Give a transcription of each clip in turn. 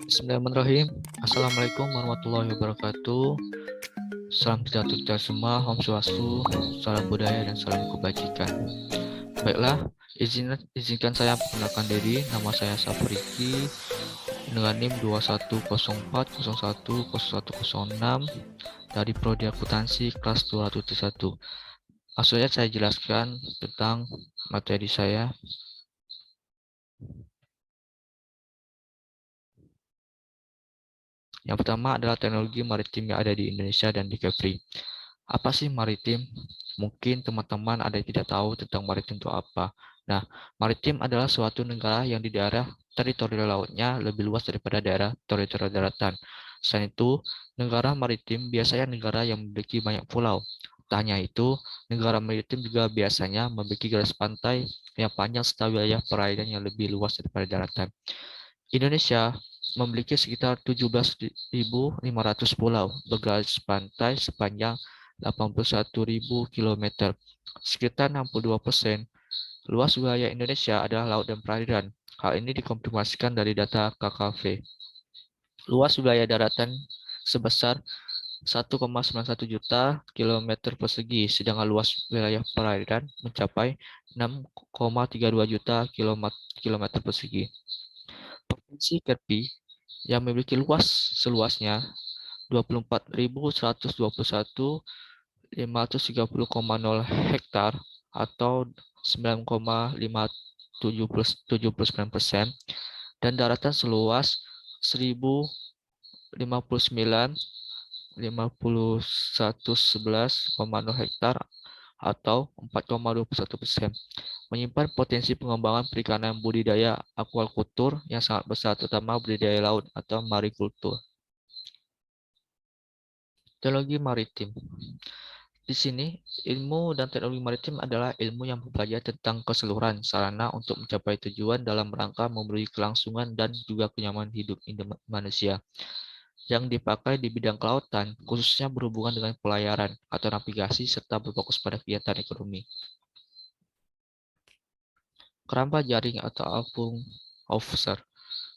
Bismillahirrahmanirrahim. Assalamualaikum warahmatullahi wabarakatuh. Salam sejahtera kita semua, Om Swastiastu, salam budaya dan salam kebajikan. Baiklah, izinkan saya perkenalkan diri. Nama saya Sapriki dengan NIM 210401010106 dari Prodi Akuntansi kelas 201. Langsung saja saya jelaskan tentang materi saya. Yang pertama adalah teknologi maritim yang ada di Indonesia dan di Kepri. Apa sih maritim? Mungkin teman-teman ada yang tidak tahu tentang maritim itu apa. Nah, maritim adalah suatu negara yang di daerah teritorial lautnya lebih luas daripada daerah teritorial daratan. Selain itu, negara maritim biasanya negara yang memiliki banyak pulau. Tak hanya itu, negara maritim juga biasanya memiliki garis pantai yang panjang serta wilayah perairan yang lebih luas daripada daratan. Indonesia memiliki sekitar 17.500 pulau bergaris pantai sepanjang 81.000 km. Sekitar 62% luas wilayah Indonesia adalah laut dan perairan. Hal ini dikonfirmasikan dari data KKV. Luas wilayah daratan sebesar 1,91 juta kilometer persegi, sedangkan luas wilayah perairan mencapai 6,32 juta kilometer persegi. Provinsi Kepri yang memiliki luas seluasnya 24.121.530,0 hektar atau 9,579% dan daratan seluas 1.059.5111,0 hektar atau 4,21%, menyimpan potensi pengembangan perikanan budidaya aquaculture yang sangat besar, terutama budidaya laut atau marikultur. Teknologi maritim. Di sini, ilmu dan teknologi maritim adalah ilmu yang mempelajari tentang keseluruhan sarana untuk mencapai tujuan dalam rangka memenuhi kelangsungan dan juga kenyamanan hidup manusia yang dipakai di bidang kelautan, khususnya berhubungan dengan pelayaran atau navigasi serta berfokus pada kegiatan ekonomi. Keramba jaring atau apung offshore.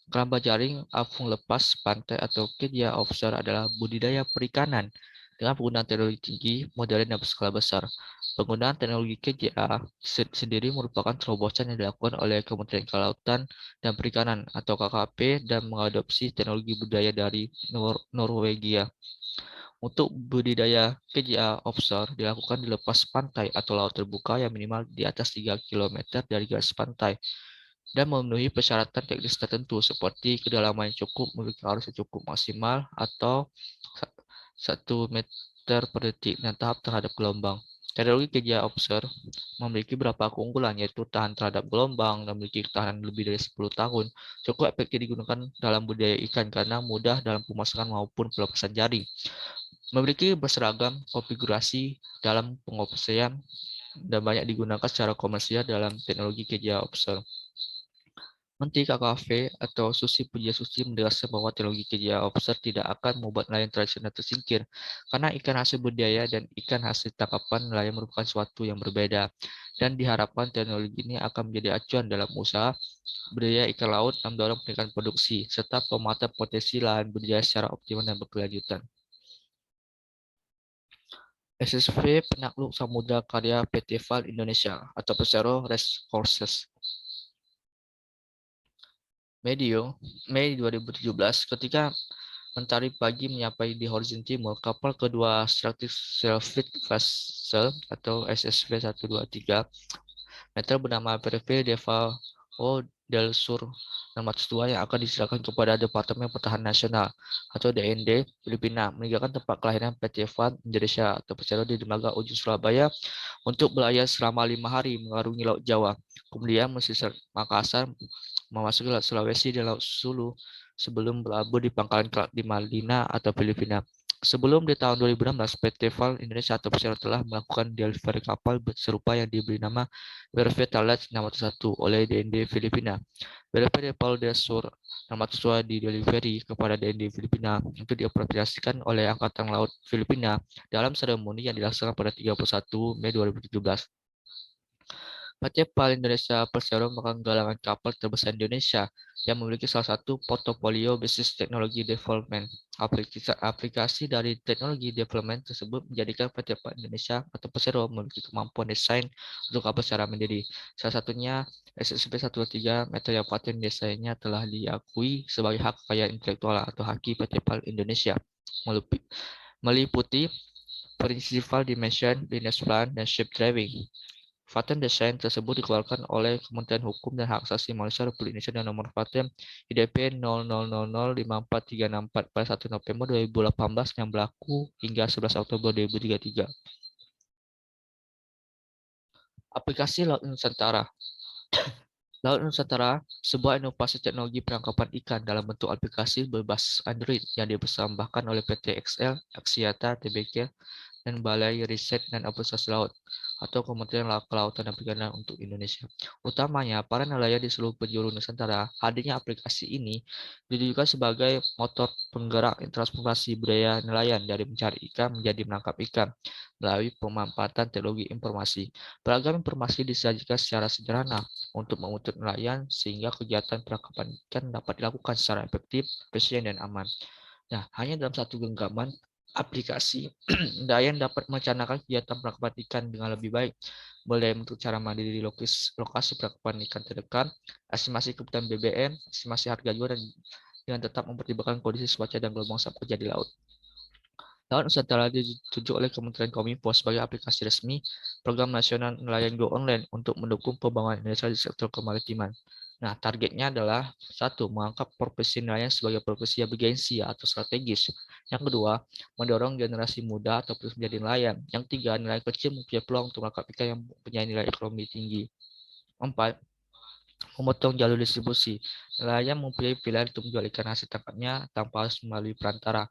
Keramba jaring, apung lepas pantai atau kerja offshore adalah budidaya perikanan dengan penggunaan teknologi tinggi, modern dan berskala besar. Penggunaan teknologi KJA sendiri merupakan terobosan yang dilakukan oleh Kementerian Kelautan dan Perikanan atau KKP dan mengadopsi teknologi budaya dari Norwegia. Untuk budidaya KJA offshore dilakukan di lepas pantai atau laut terbuka yang minimal di atas 3 km dari garis pantai dan memenuhi persyaratan teknis tertentu seperti kedalaman yang cukup, memiliki arus yang cukup maksimal atau 1 meter per detik dan tahap terhadap gelombang. Teknologi kerja offshore memiliki beberapa keunggulan, yaitu tahan terhadap gelombang dan memiliki ketahanan lebih dari 10 tahun. Cukup efektif digunakan dalam budidaya ikan karena mudah dalam pemasangan maupun pelepasan jaring. Memiliki berseragam konfigurasi dalam pengoperasian dan banyak digunakan secara komersial dalam teknologi kerja offshore. Menteri KKV atau Susi Pujiastuti menjelaskan bahwa teknologi kerja offshore tidak akan membuat nelayan tradisional tersingkir, karena ikan hasil budidaya dan ikan hasil tangkapan nelayan merupakan suatu yang berbeda, dan diharapkan teknologi ini akan menjadi acuan dalam usaha budidaya ikan laut dan mendorong peningkatan produksi, serta pemanfaatan potensi lahan budidaya secara optimal dan berkelanjutan. SSV Penakluk Samudra Karya PT FAL Indonesia atau Persero Race Horses. Mei 2017, ketika mentari pagi menyapai di horizon timur, kapal kedua Strategic Fleet Vessel atau SSV 123 meter bernama PRV Devao del Sur 602 yang akan diserahkan kepada Departemen Pertahanan Nasional atau DND Filipina, meninggalkan tempat kelahiran PT FAL Indonesia atau Persero di Dermaga Ujung Surabaya untuk berlayar selama 5 hari mengarungi Laut Jawa, kemudian mesir Makassar, memasuki Laut Sulawesi dan Laut Sulu sebelum berlabuh di pangkalan di Malina atau Filipina. Sebelum di tahun 2016, PT FAL Indonesia atau Persero telah melakukan delivery kapal serupa yang diberi nama BRV Talat 601 oleh DND Filipina. BRV Paul de Sur 602 di delivery kepada DND Filipina untuk dioperasikan oleh Angkatan Laut Filipina dalam seremoni yang dilaksanakan pada 31 Mei 2017. PT PAL Indonesia Persero merupakan galangan kapal terbesar di Indonesia yang memiliki salah satu portofolio bisnis teknologi development. Aplikasi dari teknologi development tersebut menjadikan PT PAL Indonesia atau Persero memiliki kemampuan desain untuk kapal secara mandiri. Salah satunya SCP-123 metode yang paten desainnya telah diakui sebagai hak kekayaan intelektual atau haki PT PAL Indonesia. Meliputi Principal Dimension, Business Plan, dan Ship Driving. Paten desain tersebut dikeluarkan oleh Kementerian Hukum dan Hak Asasi Manusia Republik Indonesia dengan nomor paten IDP 0000054364 pada 1 November 2018 yang berlaku hingga 11 Oktober 2033. Aplikasi Laut Nusantara. Laut Nusantara, sebuah inovasi teknologi penangkapan ikan dalam bentuk aplikasi berbasis Android yang dipersembahkan oleh PT XL, Axiata, Tbk, dan Balai Riset dan Aplikasi Laut atau Kementerian Kelautan dan Perikanan untuk Indonesia. Utamanya, para nelayan di seluruh penjuru Nusantara, hadirnya aplikasi ini ditujukan sebagai motor penggerak transformasi budaya nelayan dari mencari ikan menjadi menangkap ikan melalui pemanfaatan teknologi informasi. Beragam informasi disajikan secara sederhana untuk menuntut nelayan sehingga kegiatan penangkapan ikan dapat dilakukan secara efektif, efisien, dan aman. Nah, hanya dalam satu genggaman aplikasi, nelayan dapat merencanakan kegiatan penangkapan ikan dengan lebih baik, mulai untuk cara mandiri di lokasi penangkapan ikan terdekat, estimasi kebutuhan BBM, estimasi harga jual, dan dengan tetap mempertimbangkan kondisi cuaca dan gelombang saat kerja di laut. Laut Nusantara ditunjuk oleh Kementerian Kominfo sebagai aplikasi resmi Program Nasional Nelayan Go Online untuk mendukung pembangunan Indonesia di sektor kemaritiman. Nah, targetnya adalah satu, mengangkat profesi nelayan sebagai profesi yang bergengsi atau strategis. Yang kedua, mendorong generasi muda atau terus menjadi nelayan. Yang tiga, nelayan kecil mempunyai peluang untuk menangkap ikan yang mempunyai nilai ekonomi tinggi. Empat, memotong jalur distribusi. Nelayan mempunyai pilihan untuk menjual ikan hasil tangkapnya tanpa harus melalui perantara.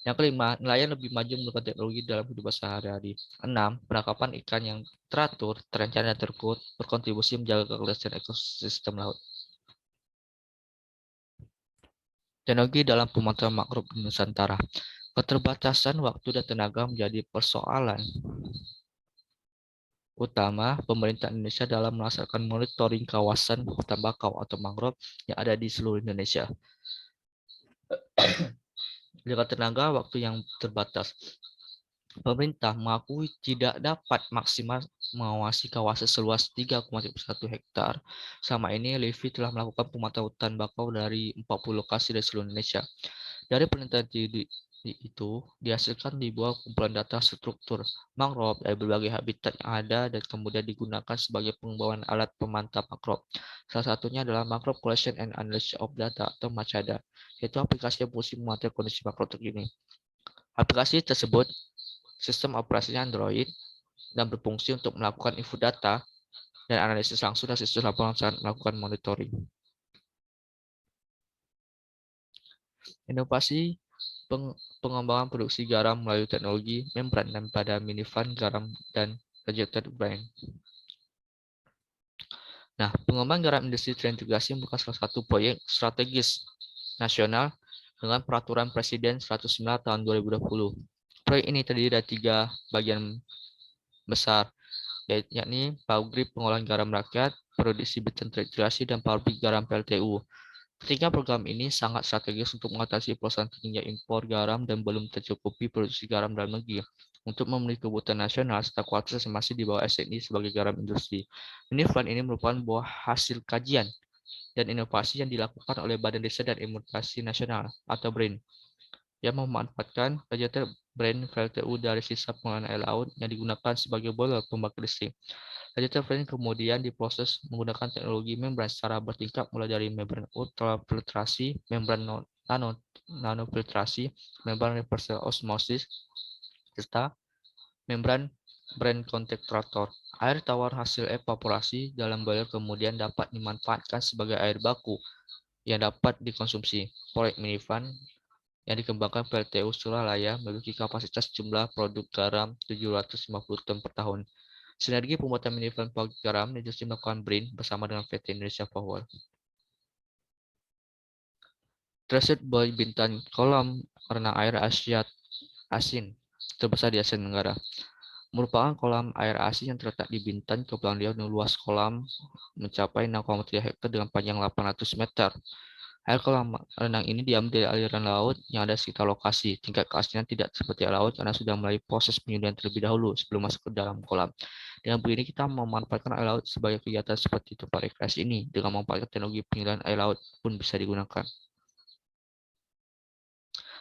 Yang kelima, nelayan lebih maju menggunakan teknologi dalam hidup sehari-hari. Enam, penangkapan ikan yang teratur, terencana, dan terukur berkontribusi menjaga kelestarian ekosistem laut. Teknologi dalam pemantauan mangrove di Nusantara. Keterbatasan waktu dan tenaga menjadi persoalan utama pemerintah Indonesia dalam melaksanakan monitoring kawasan hutan bakau atau mangrove yang ada di seluruh Indonesia. Dengan tenaga waktu yang terbatas, pemerintah mengakui tidak dapat maksimal mengawasi kawasan seluas 3,1 hektar. Sama ini, LIVI telah melakukan pemantauan hutan bakau dari 40 lokasi di seluruh Indonesia. Dari penelitian itu dihasilkan dibuat kumpulan data struktur mangrove dari berbagai habitat yang ada dan kemudian digunakan sebagai pengembangan alat pemantau mangrove. Salah satunya adalah Mangrove Collection and Analysis of Data atau MACADA, yaitu aplikasi yang berfungsi memantau kondisi mangrove terkini. Aplikasi tersebut sistem operasinya Android dan berfungsi untuk melakukan input data dan analisis langsung dari situs laporan saat melakukan monitoring. Inovasi pengembangan produksi garam melalui teknologi membran dan pada minifan garam dan rejected brine. Nah, pengembangan garam industri terintegrasi merupakan salah satu proyek strategis nasional dengan peraturan Presiden 109 tahun 2020. Proyek ini terdiri dari 3 bagian besar, yakni pabrik pengolahan garam rakyat, produksi bintang terintegrasi, dan pabrik garam PLTU. Ketiga program ini sangat strategis untuk mengatasi perusahaan tingginya impor garam dan belum tercukupi produksi garam dalam negeri. Untuk memenuhi kebutuhan nasional, serta kualitas masih di bawah SNI sebagai garam industri. Minifan ini merupakan buah hasil kajian dan inovasi yang dilakukan oleh Badan Riset dan Inovasi Nasional atau BRIN yang memanfaatkan rejected brine VLTU dari sisa pengolahan air laut yang digunakan sebagai boiler pembangkit listrik. Rejected brine kemudian diproses menggunakan teknologi membran secara bertingkat mulai dari membran ultrafiltrasi, membran nanofiltrasi, membran reverse osmosis, serta membran brine kontektrator. Air tawar hasil evaporasi dalam boiler kemudian dapat dimanfaatkan sebagai air baku yang dapat dikonsumsi. Proyek Minifan yang dikembangkan PLTU Suralaya memiliki kapasitas jumlah produk garam 750 ton per tahun. Sinergi pembuatan minifan pabrik garam industri melakukan BRIN bersama dengan PT Indonesia Power. Traced Boy Bintan kolam renang air Asia Asin terbesar di Asia Tenggara. merupakan kolam air asin yang terletak di Bintan, Kepulauan Riau, dan luas kolam mencapai 6,3 hektar dengan panjang 800 meter. Air kolam renang ini diambil dari aliran laut yang ada sekitar lokasi. Tingkat keaslian tidak seperti air laut karena sudah melalui proses penyudian terlebih dahulu sebelum masuk ke dalam kolam. Dengan begini kita memanfaatkan air laut sebagai kegiatan seperti tempat rekreasi ini. Dengan memanfaatkan teknologi penyudian air laut pun bisa digunakan.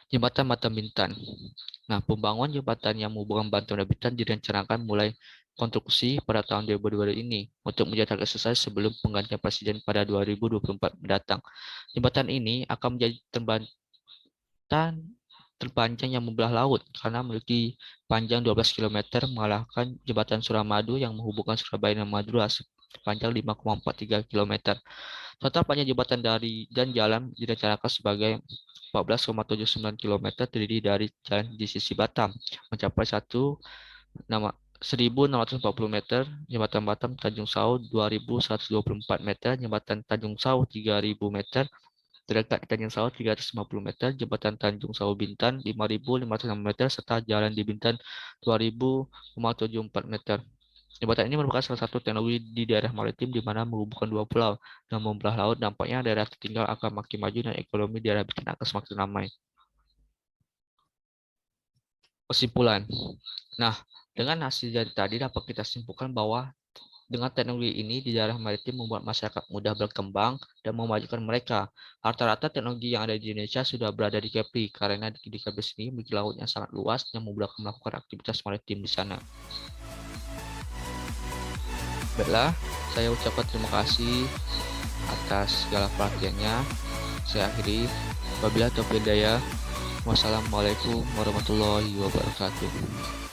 Jembatan Batam Bintan. Nah, pembangunan jembatan yang menghubungkan Batam dan Bintan direncanakan mulai konstruksi pada tahun 2022 ini untuk menjadi selesai sebelum penggantian presiden pada 2024 mendatang. Jembatan ini akan menjadi terpanjang yang membelah laut karena memiliki panjang 12 km mengalahkan jembatan Suramadu yang menghubungkan Surabaya dan Madura sepanjang 5,43 km. Total panjang jembatan dan jalan direncanakan sebagai 14,79 km terdiri dari jalan di sisi Batam mencapai 1.640 meter, jembatan Batam Tanjung Sau 2.124 meter, jembatan Tanjung Sau 3.000 meter, terdekat di Tanjung Sau 350 meter, jembatan Tanjung Sau Bintan 5.506 meter, serta jalan di Bintan 2.574 meter. Jembatan ini merupakan salah satu teknologi di daerah maritim di mana menghubungkan dua pulau dan membelah laut. Dampaknya daerah tertinggal akan makin maju dan ekonomi daerah Bintan akan semakin ramai. Kesimpulan. Nah, dengan hasil dari tadi dapat kita simpulkan bahwa dengan teknologi ini di daerah maritim membuat masyarakat mudah berkembang dan memajukan mereka. Rata-rata teknologi yang ada di Indonesia sudah berada di Kepri karena di Kepri sendiri memiliki laut yang sangat luas dan memudahkan melakukan aktivitas maritim di sana. Baiklah, saya ucapkan terima kasih atas segala perhatiannya. Saya akhiri. Wabillahi taufiq hidayah. Wassalamualaikum warahmatullahi wabarakatuh.